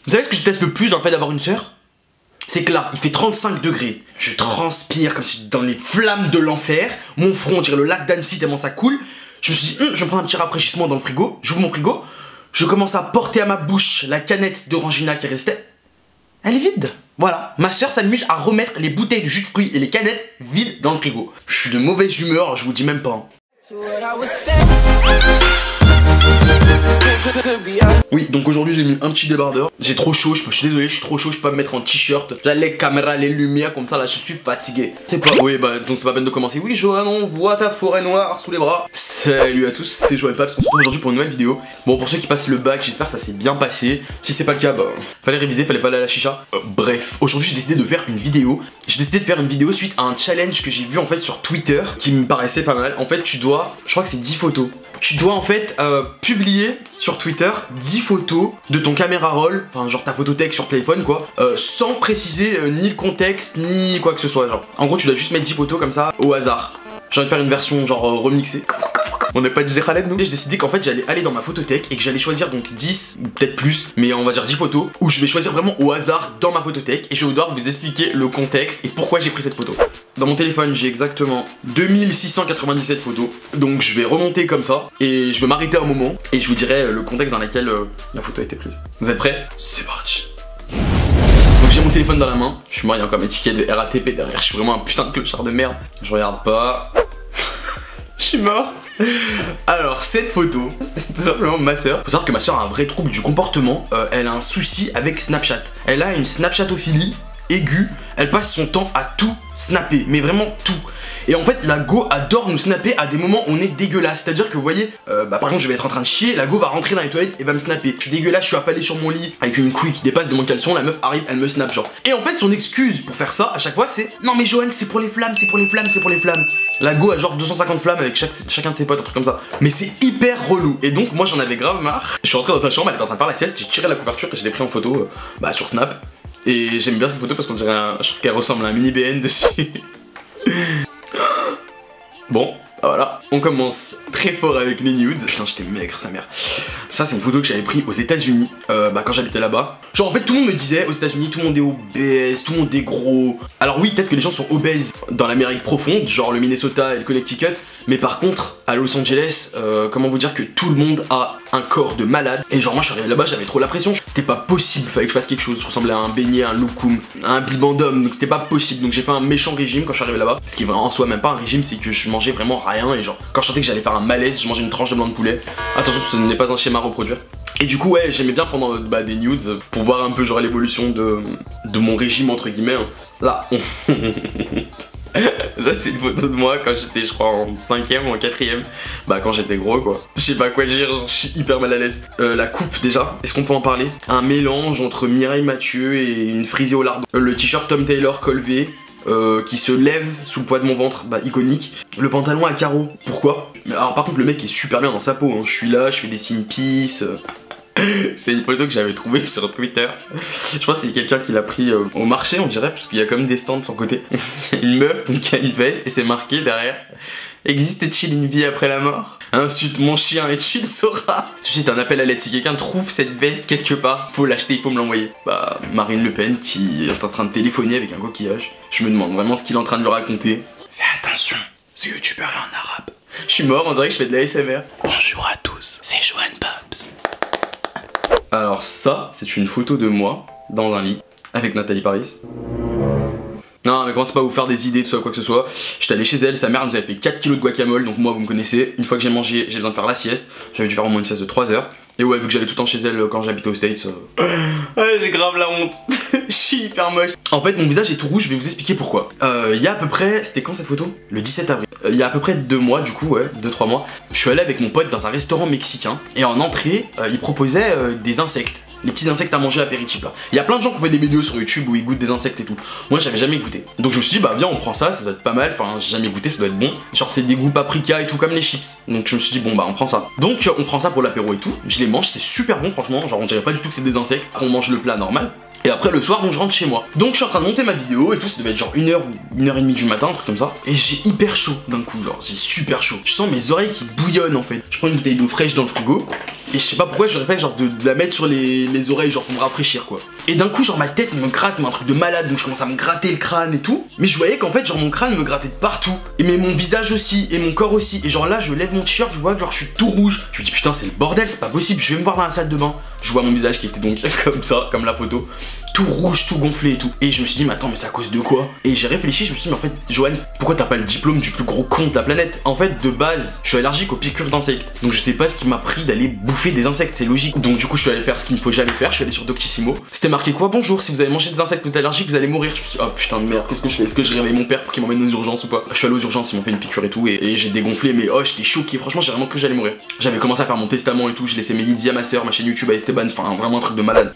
Vous savez ce que je déteste le plus dans le fait d'avoir une sœur? C'est que là, il fait 35 degrés. Je transpire comme si j'étais dans les flammes de l'enfer. Mon front, on dirait le lac d'Annecy tellement ça coule. Je me suis dit, je vais prendre un petit rafraîchissement dans le frigo. J'ouvre mon frigo. Je commence à porter à ma bouche la canette d'Orangina qui restait. Elle est vide. Voilà, ma soeur s'amuse à remettre les bouteilles de jus de fruits et les canettes vides dans le frigo. Je suis de mauvaise humeur, je vous dis même pas. Oui, donc aujourd'hui j'ai mis un petit débardeur. J'ai trop chaud, je suis désolé, je suis trop chaud, je peux pas me mettre en t-shirt. Là les caméras, les lumières comme ça, là je suis fatigué. C'est pas. Oui bah donc c'est pas peine de commencer. Oui Johan, on voit ta forêt noire sous les bras. Salut à tous, c'est Johan Paps, on se retrouve aujourd'hui pour une nouvelle vidéo. Bon pour ceux qui passent le bac, j'espère que ça s'est bien passé. Si c'est pas le cas, bah fallait réviser, fallait pas aller à la chicha. Bref, aujourd'hui j'ai décidé de faire une vidéo. J'ai décidé de faire une vidéo suite à un challenge que j'ai vu en fait sur Twitter qui me paraissait pas mal. En fait tu dois, je crois que c'est 10 photos. Tu dois en fait publier sur Twitter 10 photos de ton caméra roll, enfin genre ta photothèque sur téléphone quoi, sans préciser ni le contexte ni quoi que ce soit genre. En gros tu dois juste mettre 10 photos comme ça au hasard. J'ai envie de faire une version genre remixée. On n'est pas DJ Khaled nous. J'ai décidé qu'en fait j'allais aller dans ma photothèque et que j'allais choisir donc 10 ou peut-être plus, mais on va dire 10 photos où je vais choisir vraiment au hasard dans ma photothèque et je vais devoir vous expliquer le contexte et pourquoi j'ai pris cette photo. Dans mon téléphone j'ai exactement 2697 photos, donc je vais remonter comme ça et je vais m'arrêter un moment et je vous dirai le contexte dans lequel la photo a été prise. Vous êtes prêts? C'est parti. Donc j'ai mon téléphone dans la main, je suis mort, il y a encore mes tickets de RATP derrière, je suis vraiment un putain de clochard de merde. Je regarde pas. Je suis mort. Alors cette photo, c'est tout simplement ma soeur. Faut savoir que ma soeur a un vrai trouble du comportement. Elle a un souci avec Snapchat. Elle a une Snapchatophilie aiguë. Elle passe son temps à tout snapper, mais vraiment tout. Et en fait la go adore nous snapper à des moments où on est dégueulasse. C'est à dire que vous voyez, par exemple je vais être en train de chier, la go va rentrer dans les toilettes et va me snapper. Je suis dégueulasse, je suis affalé sur mon lit avec une couille qui dépasse de mon caleçon, la meuf arrive, elle me snap genre. Et en fait son excuse pour faire ça à chaque fois c'est: non mais Johan c'est pour les flammes, c'est pour les flammes, c'est pour les flammes. La go a genre 250 flammes avec chacun de ses potes, un truc comme ça. Mais c'est hyper relou. Et donc moi j'en avais grave marre. Je suis rentré dans sa chambre, elle était en train de faire la sieste, j'ai tiré la couverture et je l'ai pris en photo sur Snap. Et j'aime bien cette photo parce qu'on dirait je trouve qu'elle ressemble à un mini BN dessus. Bon, voilà, on commence très fort avec les nudes. Putain, j'étais maigre, sa mère. Ça, c'est une photo que j'avais prise aux États-Unis quand j'habitais là-bas. Genre, en fait, tout le monde me disait aux États-Unis, tout le monde est obèse, tout le monde est gros. Alors, oui, peut-être que les gens sont obèses dans l'Amérique profonde, genre le Minnesota et le Connecticut. Mais par contre, à Los Angeles, comment vous dire que tout le monde a un corps de malade. Et genre, moi, je suis arrivé là-bas, j'avais trop la pression. C'était pas possible, fallait que je fasse quelque chose. Je ressemblais à un beignet, un loukoum, un bibendum. Donc, c'était pas possible. Donc, j'ai fait un méchant régime quand je suis arrivé là-bas. Ce qui est en soi même pas un régime, c'est que je mangeais vraiment rien. Et genre, quand je sentais que j'allais faire un malaise, je mangeais une tranche de blanc de poulet. Attention, ce n'est pas un schéma à reproduire. Et du coup, ouais, j'aimais bien prendre des nudes pour voir un peu genre l'évolution de mon régime entre guillemets. Là, ça c'est une photo de moi quand j'étais je crois en 5ème ou en 4ème. Bah quand j'étais gros quoi. Je sais pas quoi dire, je suis hyper mal à l'aise. La coupe déjà, est-ce qu'on peut en parler? Un mélange entre Mireille Mathieu et une frisée au lardon. Le t-shirt Tom Taylor col V qui se lève sous le poids de mon ventre, bah iconique. Le pantalon à carreaux, pourquoi? Alors par contre le mec est super bien dans sa peau, hein. Je suis là, je fais des signes peace. C'est une photo que j'avais trouvée sur Twitter. Je pense que c'est quelqu'un qui l'a pris au marché on dirait, parce qu'il y a comme des stands de son côté. Il y a une meuf donc qui a une veste et c'est marqué derrière: existe-t-il une vie après la mort? Insulte mon chien et tu le sauras. Ceci est un appel à l'aide, si quelqu'un trouve cette veste quelque part, faut l'acheter, il faut me l'envoyer. Bah Marine Le Pen qui est en train de téléphoner avec un coquillage. Je me demande vraiment ce qu'il est en train de lui raconter. Fais attention, ce youtubeur est en arabe. Je suis mort, on dirait que je fais de la ASMR. Bonjour à tous, c'est Johan Paps. Alors ça, c'est une photo de moi dans un lit avec Nathalie Paris. Non mais commencez pas à vous faire des idées de ça ou quoi que ce soit. J'étais allé chez elle, sa mère nous avait fait 4 kilos de guacamole. Donc moi vous me connaissez, une fois que j'ai mangé, j'ai besoin de faire la sieste. J'avais dû faire au moins une sieste de 3 heures. Et ouais, vu que j'allais tout le temps chez elle quand j'habitais aux States, ouais, j'ai grave la honte. Je suis hyper moche. En fait mon visage est tout rouge, je vais vous expliquer pourquoi. Il y a à peu près, c'était quand cette photo? Le 17 avril. Il y a à peu près 2 mois du coup, ouais, 2-3 mois. Je suis allé avec mon pote dans un restaurant mexicain. Et en entrée, il proposait des insectes. Les petits insectes à manger apéritif là. Il y a plein de gens qui font des vidéos sur YouTube où ils goûtent des insectes et tout. Moi j'avais jamais goûté. Donc je me suis dit bah viens on prend ça, ça doit être pas mal. Enfin j'ai jamais goûté, ça doit être bon. Genre c'est des goûts paprika et tout comme les chips. Donc je me suis dit bon bah on prend ça. Donc on prend ça pour l'apéro et tout. Je les mange, c'est super bon franchement. Genre on dirait pas du tout que c'est des insectes. On mange le plat normal. Et après le soir, bon, je rentre chez moi. Donc je suis en train de monter ma vidéo et tout, ça devait être genre 1h ou 1h30 du matin, un truc comme ça. Et j'ai hyper chaud d'un coup, genre j'ai super chaud. Je sens mes oreilles qui bouillonnent en fait. Je prends une bouteille d'eau fraîche dans le frigo. Et je sais pas pourquoi je réfléchis genre de la mettre sur les oreilles genre pour me rafraîchir quoi. Et d'un coup genre ma tête me gratte, mais un truc de malade, donc je commence à me gratter le crâne et tout. Mais je voyais qu'en fait genre mon crâne me grattait de partout. Et mais mon visage aussi, et mon corps aussi. Et genre là je lève mon t-shirt, je vois que genre je suis tout rouge. Je me dis putain c'est le bordel, c'est pas possible, je vais me voir dans la salle de bain. Je vois mon visage qui était donc comme ça, comme la photo. Tout rouge, tout gonflé et tout. Et je me suis dit mais attends mais c'est à cause de quoi? Et j'ai réfléchi, je me suis dit mais en fait Johan, pourquoi t'as pas le diplôme du plus gros con de la planète? En fait de base je suis allergique aux piqûres d'insectes. Donc je sais pas ce qui m'a pris d'aller bouffer des insectes, c'est logique. Donc du coup je suis allé faire ce qu'il ne faut jamais faire, je suis allé sur Doctissimo. C'était marqué quoi? Bonjour, si vous avez mangé des insectes, vous êtes allergique, vous allez mourir. Je me suis dit oh putain de merde, qu'est-ce que je fais? Est-ce que je réveille mon père pour qu'il m'emmène aux urgences ou pas? Je suis allé aux urgences, ils m'ont fait une piqûre et tout et j'ai dégonflé, mais oh j'étais choqué, franchement j'ai vraiment cru que j'allais mourir. J'avais commencé à faire mon testament et tout, je laissais mes Yidi à ma soeur, ma chaîne YouTube à Esteban, enfin vraiment un truc de malade.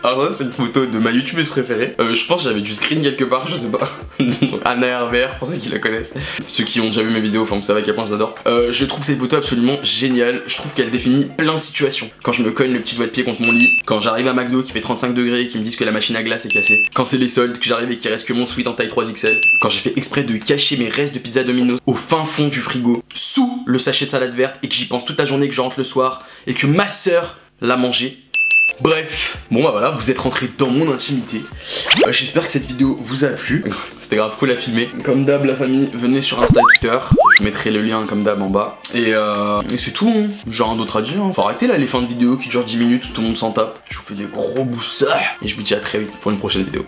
Alors ça c'est une photo de ma youtubeuse préférée. Je pense que j'avais du screen quelque part, je sais pas. Anna Hervère, pour ceux qui la connaissent. Ceux qui ont déjà vu mes vidéos, enfin vous savez à quel point je l'adore. Je trouve cette photo absolument géniale. Je trouve qu'elle définit plein de situations. Quand je me cogne le petit doigt de pied contre mon lit, quand j'arrive à McDo qui fait 35 degrés et qui me disent que la machine à glace est cassée, quand c'est les soldes, que j'arrive et qu'il reste que mon sweat en taille 3XL, quand j'ai fait exprès de cacher mes restes de pizza Domino's au fin fond du frigo, sous le sachet de salade verte et que j'y pense toute la journée, que je rentre le soir et que ma soeur l'a mangé. Bref, bon bah voilà, vous êtes rentrés dans mon intimité. J'espère que cette vidéo vous a plu. C'était grave cool à filmer. Comme d'hab la famille, venez sur Insta et Twitter. Je vous mettrai le lien comme d'hab en bas. Et c'est tout, hein. J'ai rien d'autre à dire. Faut arrêter là les fins de vidéo qui durent 10 minutes où tout le monde s'en tape. Je vous fais des gros boussards. Et je vous dis à très vite pour une prochaine vidéo.